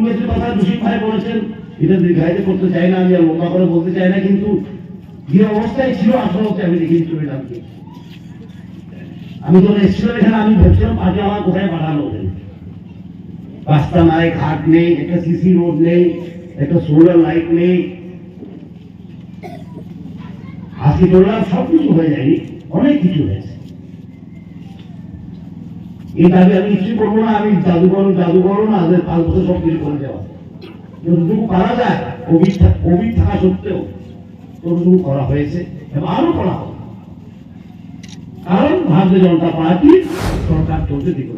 মুখ্যমন্ত্রীর কথা রশিদ ভাই বলেছেন, এটা দীর্ঘায়িত করতে চাই না, আমি আর লম্বা করে বলতে চাই না, কিন্তু যে অবস্থায় ছিল আসলে আমি দেখে চলে যাচ্ছি। আমি যখন এসেছিলাম এখানে আমি ভাবছিলাম পার্টি আমার কোথায় পাঠানো ওদের, রাস্তা নাই, ঘাট নেই, একটা সিসি রোড নেই, একটা সোলার লাইট নেই। আজকে বললাম সবকিছু হয়ে যায়নি, অনেক কিছু হয়েছে। এই দাবি আমি কিছুই করবো না, আমি জাদুঘর না, আজ 5 বছর সব কিছু করে যাওয়া যতটুকু করা যায়, কোভিড থাকা সত্ত্বেও ততটুকু করা হয়েছে এবং আরো করা হবে, কারণ ভারতীয় জনতা পার্টি সরকার চলতে দিতে